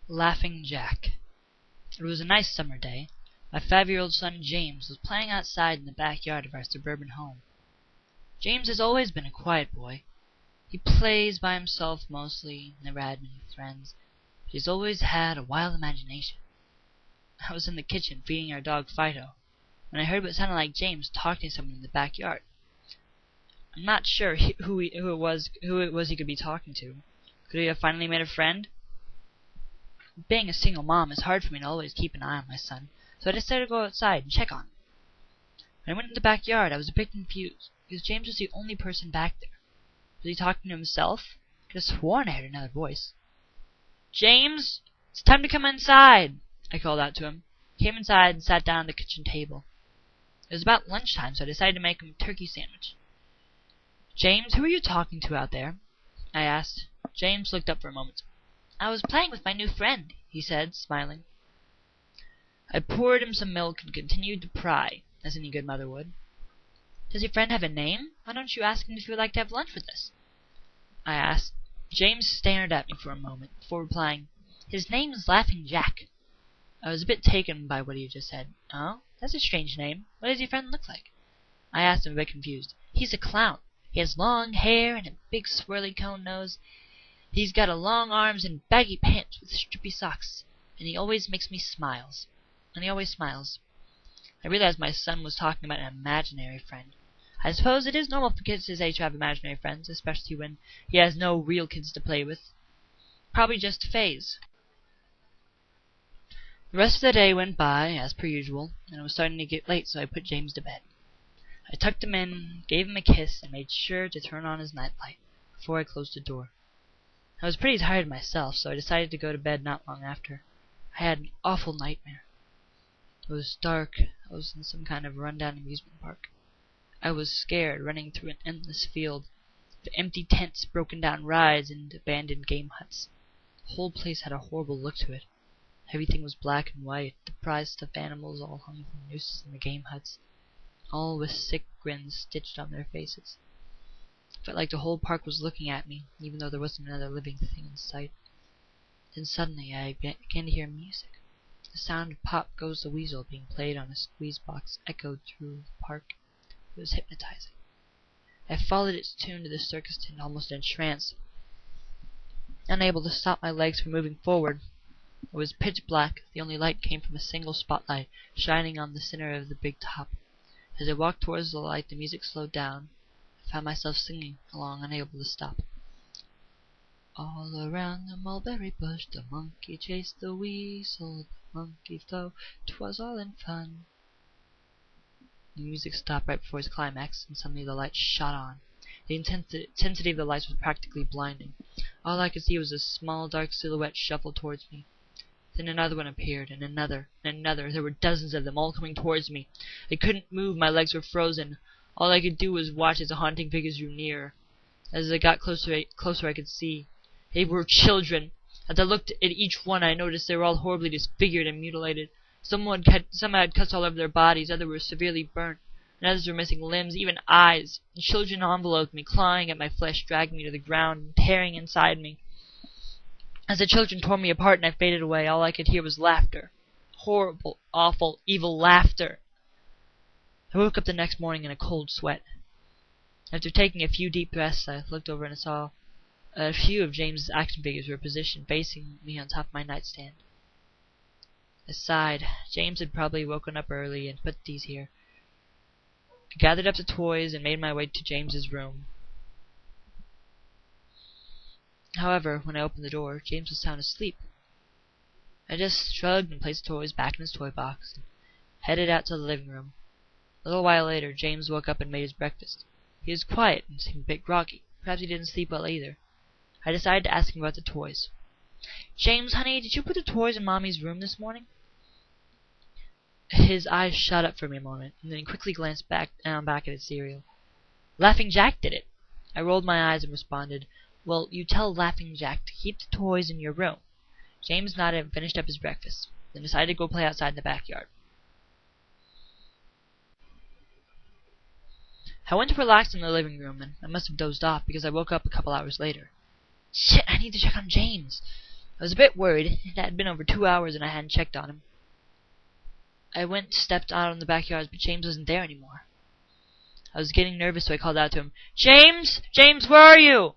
Laughing Jack. It was a nice summer day. My 5-year-old son James was playing outside in the backyard of our suburban home. James has always been a quiet boy. He plays by himself mostly, never had many friends, but he's always had a wild imagination. I was in the kitchen feeding our dog Fido, when I heard what sounded like James talking to someone in the backyard. I'm not sure who it was he could be talking to. Could he have finally made a friend? Being a single mom, it's hard for me to always keep an eye on my son, so I decided to go outside and check on him. When I went in the backyard, I was a bit confused, because James was the only person back there. Was he talking to himself? I could have sworn I heard another voice. "James, it's time to come inside," I called out to him. He came inside and sat down at the kitchen table. It was about lunchtime, so I decided to make him a turkey sandwich. "James, who are you talking to out there?" I asked. James looked up for a moment. "I was playing with my new friend," he said, smiling. I poured him some milk and continued to pry, as any good mother would. "Does your friend have a name? Why don't you ask him if he would like to have lunch with us?" I asked. James stared at me for a moment before replying, "His name is Laughing Jack." I was a bit taken by what he had just said. "Oh, that's a strange name. What does your friend look like?" I asked him, a bit confused. "He's a clown. He has long hair and a big swirly cone nose. He's got long arms and baggy pants with strippy socks, and he always makes me smiles. And he always smiles." I realized my son was talking about an imaginary friend. I suppose it is normal for kids his age to have imaginary friends, especially when he has no real kids to play with. Probably just a phase. The rest of the day went by, as per usual, and it was starting to get late, so I put James to bed. I tucked him in, gave him a kiss, and made sure to turn on his nightlight before I closed the door. I was pretty tired myself, so I decided to go to bed not long after. I had an awful nightmare. It was dark. I was in some kind of rundown amusement park. I was scared, running through an endless field of empty tents, broken down rides, and abandoned game huts. The whole place had a horrible look to it. Everything was black and white. The prized stuffed animals all hung from nooses in the game huts, all with sick grins stitched on their faces. I felt like the whole park was looking at me, even though there wasn't another living thing in sight. Then suddenly I began to hear music. The sound of Pop Goes the Weasel being played on a squeeze box echoed through the park. It was hypnotizing. I followed its tune to the circus tent, almost in a trance, unable to stop my legs from moving forward. It was pitch black. The only light came from a single spotlight shining on the center of the big top. As I walked towards the light, the music slowed down. I found myself singing along, unable to stop. All around the mulberry bush, the monkey chased the weasel. The monkey flew, 'twas all in fun. The music stopped right before its climax, and suddenly the light shot on. The intensity of the lights was practically blinding. All I could see was a small dark silhouette shuffle towards me. Then another one appeared, and another, and another. There were dozens of them, all coming towards me. I couldn't move, my legs were frozen. All I could do was watch as the haunting figures drew nearer. As I got closer I could see. They were children. As I looked at each one, I noticed they were all horribly disfigured and mutilated. Some had cuts all over their bodies, others were severely burnt, and others were missing limbs, even eyes. The children enveloped me, clawing at my flesh, dragging me to the ground, and tearing inside me. As the children tore me apart and I faded away, all I could hear was laughter. Horrible, awful, evil laughter. I woke up the next morning in a cold sweat. After taking a few deep breaths, I looked over and saw a few of James's action figures were positioned facing me on top of my nightstand. I sighed. James had probably woken up early and put these here. I gathered up the toys and made my way to James's room. However, when I opened the door, James was sound asleep. I just shrugged and placed the toys back in his toy box and headed out to the living room. A little while later, James woke up and made his breakfast. He was quiet and seemed a bit groggy. Perhaps he didn't sleep well either. I decided to ask him about the toys. "James, honey, did you put the toys in Mommy's room this morning?" His eyes shot up for me a moment, and then he quickly glanced back at his cereal. "Laughing Jack did it." I rolled my eyes and responded, "Well, you tell Laughing Jack to keep the toys in your room." James nodded and finished up his breakfast, then decided to go play outside in the backyard. I went to relax in the living room, and I must have dozed off because I woke up a couple hours later. Shit, I need to check on James. I was a bit worried. It had been over 2 hours and I hadn't checked on him. I stepped out in the backyard, but James wasn't there anymore. I was getting nervous, so I called out to him, "James! James, where are you?"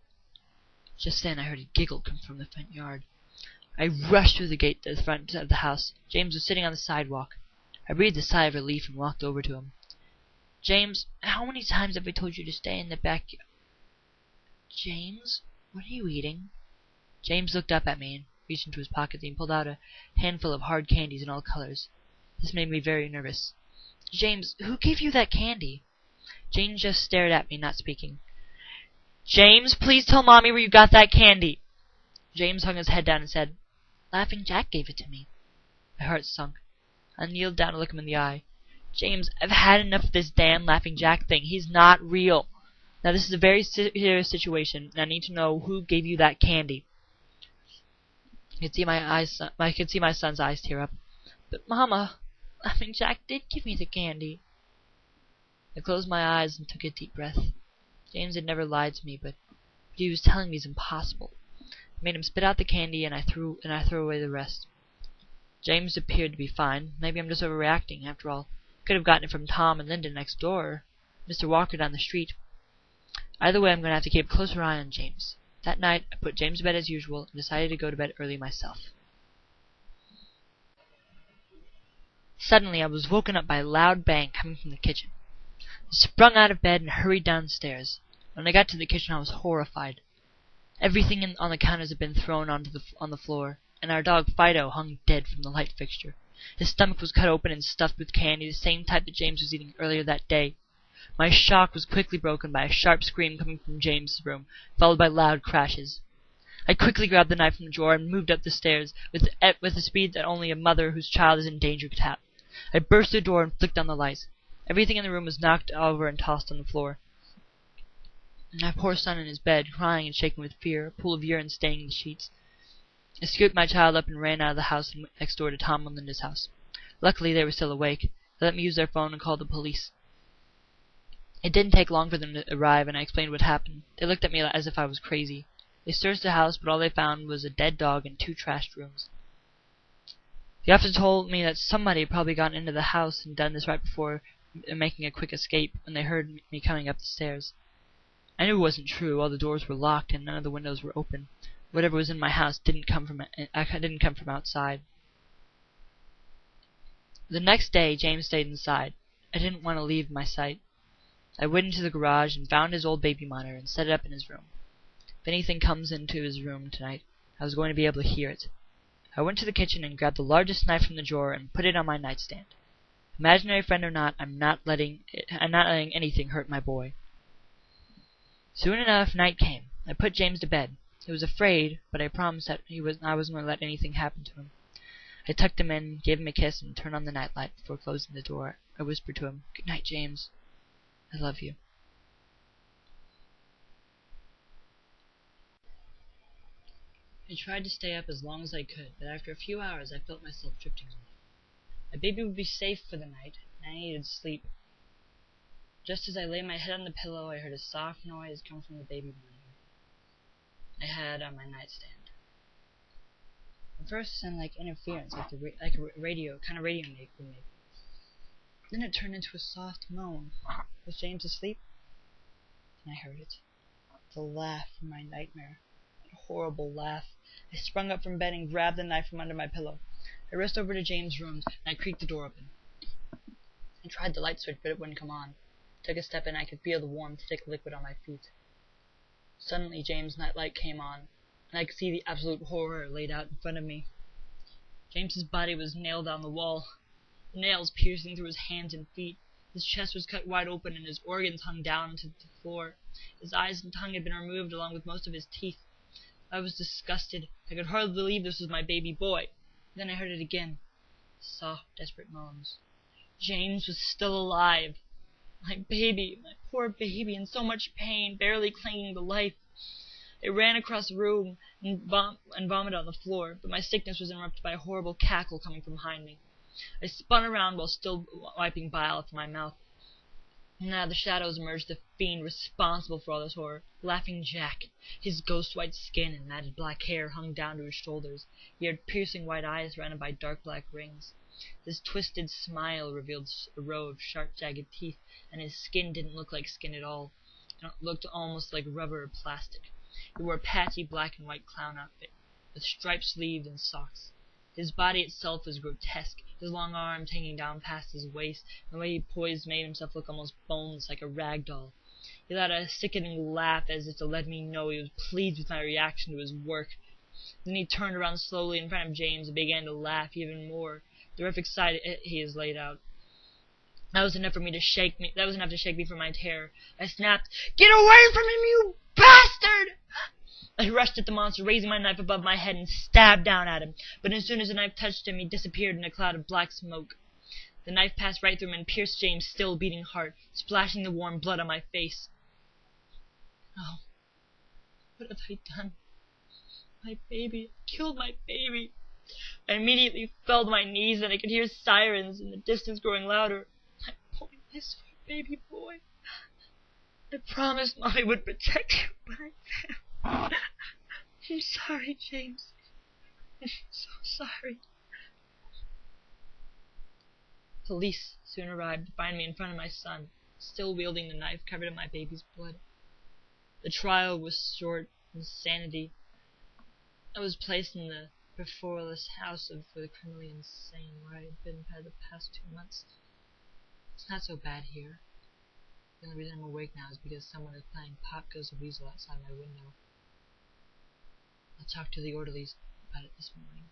Just then I heard a giggle come from the front yard. I rushed through the gate to the front of the house. James was sitting on the sidewalk. I breathed a sigh of relief and walked over to him. "James, how many times have I told you to stay in the backyard?" "James, what are you eating?" James looked up at me and reached into his pocket and pulled out a handful of hard candies in all colors. This made me very nervous. "James, who gave you that candy?" James just stared at me, not speaking. "James, please tell Mommy where you got that candy." James hung his head down and said, "Laughing Jack gave it to me." My heart sunk. I kneeled down to look him in the eye. "James, I've had enough of this damn Laughing Jack thing. He's not real. Now this is a very serious situation, and I need to know who gave you that candy." I could see my son's eyes tear up. "But Mama, Laughing Jack did give me the candy." I closed my eyes and took a deep breath. James had never lied to me, but what he was telling me is impossible. I made him spit out the candy, and I threw away the rest. James appeared to be fine. Maybe I'm just overreacting. After all, I could have gotten it from Tom and Linda next door, or Mr. Walker down the street. Either way, I'm going to have to keep a closer eye on James. That night, I put James to bed as usual and decided to go to bed early myself. Suddenly, I was woken up by a loud bang coming from the kitchen. I sprung out of bed and hurried downstairs. When I got to the kitchen, I was horrified. Everything on the counters had been thrown on the floor, and our dog Fido hung dead from the light fixture. His stomach was cut open and stuffed with candy, the same type that James was eating earlier that day. My shock was quickly broken by a sharp scream coming from James's room, followed by loud crashes. I quickly grabbed the knife from the drawer and moved up the stairs with the speed that only a mother whose child is in danger could have. I burst the door and flicked on the lights. Everything in the room was knocked over and tossed on the floor. My poor son in his bed, crying and shaking with fear, a pool of urine staining the sheets. I scooped my child up and ran out of the house and went next door to Tom and Linda's house. Luckily, they were still awake. They let me use their phone and called the police. It didn't take long for them to arrive, and I explained what happened. They looked at me as if I was crazy. They searched the house, but all they found was a dead dog and 2 trashed rooms. The officer told me that somebody had probably gotten into the house and done this right before making a quick escape when they heard me coming up the stairs. I knew it wasn't true. All the doors were locked and none of the windows were open. Whatever was in my house didn't come from outside. The next day, James stayed inside. I didn't want to leave my sight. I went into the garage and found his old baby monitor and set it up in his room. If anything comes into his room tonight, I was going to be able to hear it. I went to the kitchen and grabbed the largest knife from the drawer and put it on my nightstand. Imaginary friend or not, I'm not letting anything hurt my boy. Soon enough, night came. I put James to bed. He was afraid, but I promised that I wasn't going to let anything happen to him. I tucked him in, gave him a kiss, and turned on the nightlight before closing the door. I whispered to him, "Good night, James. I love you." I tried to stay up as long as I could, but after a few hours I felt myself drifting off. My baby would be safe for the night, and I needed sleep. Just as I lay my head on the pillow, I heard a soft noise come from the baby monitor I had on my nightstand. At first it sounded like interference, like a radio would make. Then it turned into a soft moan. Was James asleep? And I heard it. The laugh from my nightmare. That horrible laugh. I sprung up from bed and grabbed the knife from under my pillow. I raced over to James' room and I creaked the door open. I tried the light switch, but it wouldn't come on. I took a step and I could feel the warm, thick liquid on my feet. Suddenly James' nightlight came on, and I could see the absolute horror laid out in front of me. James's body was nailed on the wall, nails piercing through his hands and feet. His chest was cut wide open and his organs hung down to the floor. His eyes and tongue had been removed along with most of his teeth. I was disgusted. I could hardly believe this was my baby boy. Then I heard it again. Soft, desperate moans. James was still alive. My baby, my poor baby, in so much pain, barely clinging to life. I ran across the room and vomited on the floor, but my sickness was interrupted by a horrible cackle coming from behind me. I spun around while still wiping bile from my mouth. Now the shadows emerged the fiend responsible for all this horror. Laughing Jack. His ghost-white skin and matted black hair hung down to his shoulders. He had piercing white eyes surrounded by dark black rings. His twisted smile revealed a row of sharp, jagged teeth, and his skin didn't look like skin at all. It looked almost like rubber or plastic. He wore a patchy black and white clown outfit, with striped sleeves and socks. His body itself was grotesque, his long arms hanging down past his waist, and the way he poised made himself look almost boneless, like a rag doll. He let out a sickening laugh as if to let me know he was pleased with my reaction to his work. Then he turned around slowly in front of James and began to laugh even more. The horrific sight he has laid out. That was enough to shake me from my terror. I snapped, "Get away from him, you bastard!" I rushed at the monster, raising my knife above my head and stabbed down at him. But as soon as the knife touched him, he disappeared in a cloud of black smoke. The knife passed right through him and pierced James' still beating heart, splashing the warm blood on my face. Oh, what have I done? My baby. I killed my baby. I immediately fell to my knees, and I could hear sirens in the distance growing louder. My boy, my sweet baby boy. I promised Mommy would protect you, but I failed. I'm sorry, James. I'm so sorry. Police soon arrived to find me in front of my son, still wielding the knife covered in my baby's blood. The trial was short insanity. I was placed in the perforless house for the criminally insane, where I had been for the past 2 months. It's not so bad here. The only reason I'm awake now is because someone is playing Pop Goes the Weasel outside my window. I'll talk to the orderlies about it this morning.